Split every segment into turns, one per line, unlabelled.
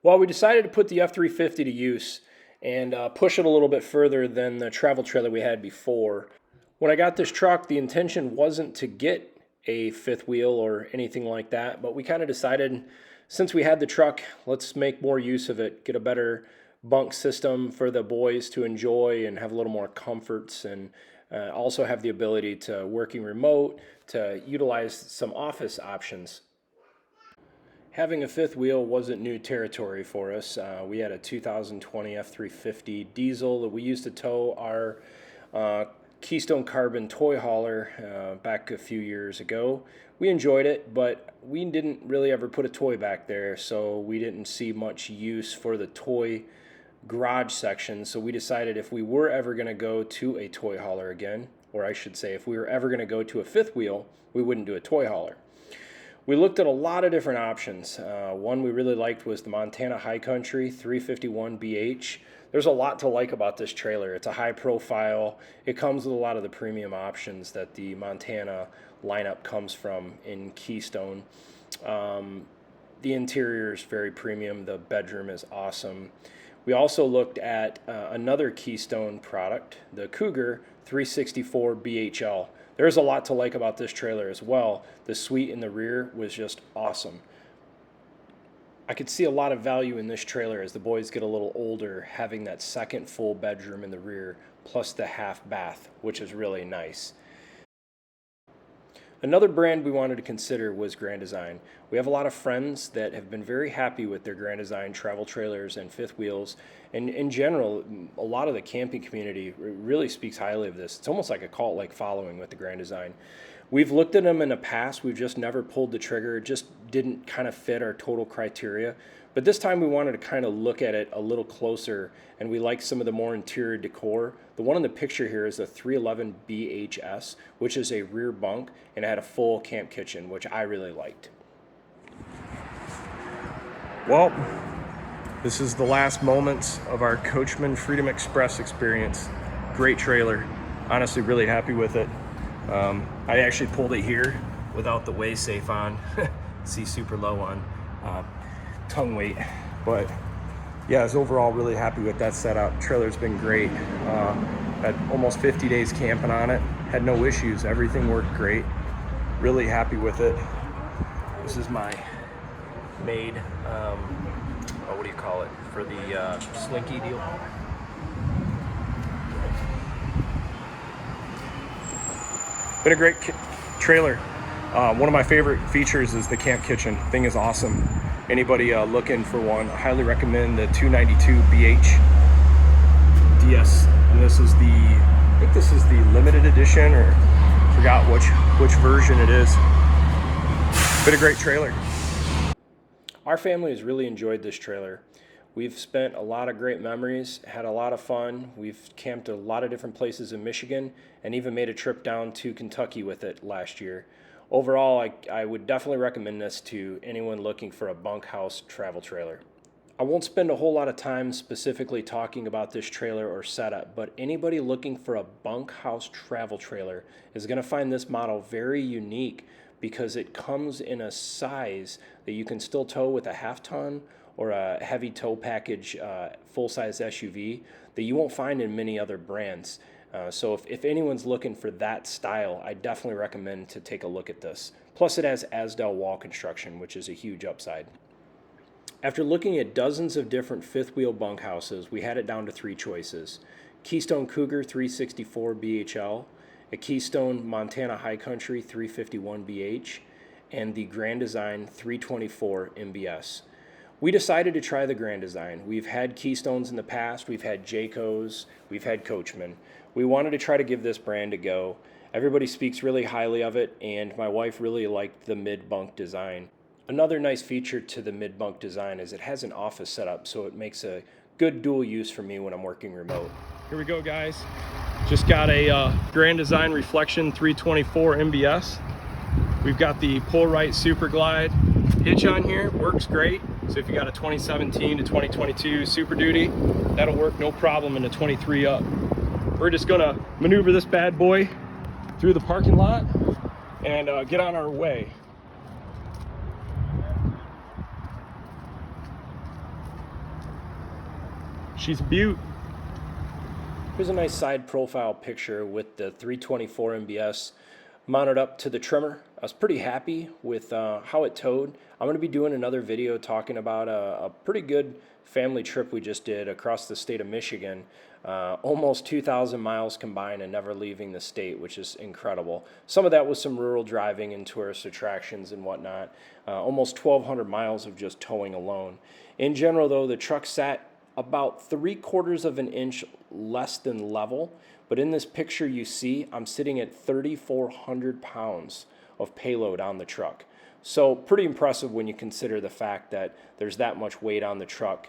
Well, we decided to put the F-350 to use and push it a little bit further than the travel trailer we had before. When I got this truck, the intention wasn't to get a fifth wheel or anything like that, but we kind of decided since we had the truck, let's make more use of it, get a better bunk system for the boys to enjoy and have a little more comforts, and also have the ability to working remote, to utilize some office options. Having a fifth wheel wasn't new territory for us. We had a 2020 F-350 diesel that we used to tow our Keystone Carbon toy hauler back a few years ago. We enjoyed it, but we didn't really ever put a toy back there, so we didn't see much use for the toy garage section. So we decided if we were ever going to go to a toy hauler again, or I should say if we were ever going to go to a fifth wheel, we wouldn't do a toy hauler. We looked at a lot of different options. One we really liked was the Montana High Country 351 BH. There's a lot to like about this trailer. It's a high profile. It comes with a lot of the premium options that the Montana lineup comes from in Keystone. The interior is very premium. The bedroom is awesome. We also looked at another Keystone product, the Cougar 364 BHL. There's a lot to like about this trailer as well. The suite in the rear was just awesome. I could see a lot of value in this trailer as the boys get a little older, having that second full bedroom in the rear, plus the half bath, which is really nice. Another brand we wanted to consider was Grand Design. We have a lot of friends that have been very happy with their Grand Design travel trailers and fifth wheels. And in general, a lot of the camping community really speaks highly of this. It's almost like a cult-like following with the Grand Design. We've looked at them in the past. We've just never pulled the trigger. It just didn't kind of fit our total criteria. But this time we wanted to kind of look at it a little closer, and we like some of the more interior decor. The one in the picture here is the 311 BHS, which is a rear bunk, and it had a full camp kitchen, which I really liked. Well, this is the last moments of our Coachman Freedom Express experience. Great trailer. Honestly, really happy with it. I actually pulled it here without the way safe on. See, super low on tongue weight, but yeah, I was overall really happy with that setup. Trailer's been great. Had almost 50 days camping on it. Had no issues. Everything worked great. Really happy with it. This is my made, what do you call it, for the slinky deal. Been a great trailer. One of my favorite features is the camp kitchen. Thing is awesome. Anybody looking for one, I highly recommend the 292 BH DS. And this is the, I think this is the limited edition, or forgot which version it is. Been a great trailer. Our family has really enjoyed this trailer. We've spent a lot of great memories, had a lot of fun. We've camped a lot of different places in Michigan, and even made a trip down to Kentucky with it last year. Overall, I would definitely recommend this to anyone looking for a bunkhouse travel trailer. I won't spend a whole lot of time specifically talking about this trailer or setup, but anybody looking for a bunkhouse travel trailer is going to find this model very unique because it comes in a size that you can still tow with a half-ton or a heavy tow package full-size SUV that you won't find in many other brands. So if anyone's looking for that style, I definitely recommend to take a look at this. Plus it has Asdel wall construction, which is a huge upside. After looking at dozens of different fifth wheel bunkhouses, we had it down to three choices: Keystone Cougar 364 BHL, a Keystone Montana High Country 351 BH, and the Grand Design 324 MBS. We decided to try the Grand Design. We've had Keystones in the past, we've had Jaycos, we've had Coachman. We wanted to try to give this brand a go. Everybody speaks really highly of it, and my wife really liked the mid-bunk design. Another nice feature to the mid-bunk design is it has an office setup, so it makes a good dual use for me when I'm working remote. Here we go, guys. Just got a Grand Design Reflection 324 MBS. We've got the pull-right Superglide hitch on here. Works great. So if you got a 2017 to 2022 Super Duty, that'll work no problem in a 23 up. We're just gonna maneuver this bad boy through the parking lot and get on our way.
She's beaut.
Here's a nice side profile picture with the 324 MBS mounted up to the Tremor. I was pretty happy with how it towed. I'm going to be doing another video talking about a pretty good family trip we just did across the state of Michigan. Almost 2,000 miles combined and never leaving the state, which is incredible. Some of that was some rural driving and tourist attractions and whatnot. Almost 1,200 miles of just towing alone. In general, though, the truck sat about 3/4 of an inch less than level, but in this picture you see I'm sitting at 3,400 pounds of payload on the truck. So pretty impressive when you consider the fact that there's that much weight on the truck.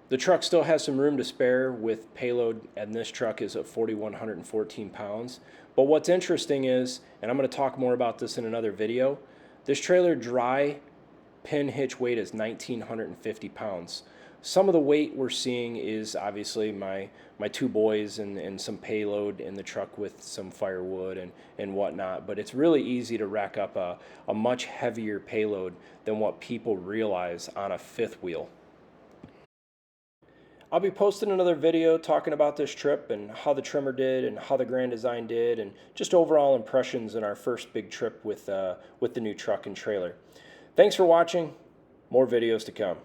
The truck still has some room to spare with payload, and this truck is at 4,114 pounds. But what's interesting is, and I'm going to talk more about this in another video, this trailer dry pin hitch weight is 1,950 pounds. Some of the weight we're seeing is obviously my two boys and some payload in the truck with some firewood and whatnot, but it's really easy to rack up a much heavier payload than what people realize on a fifth wheel. I'll be posting another video talking about this trip and how the Tremor did and how the Grand Design did and just overall impressions in our first big trip with the new truck and trailer. Thanks for watching. More videos to come.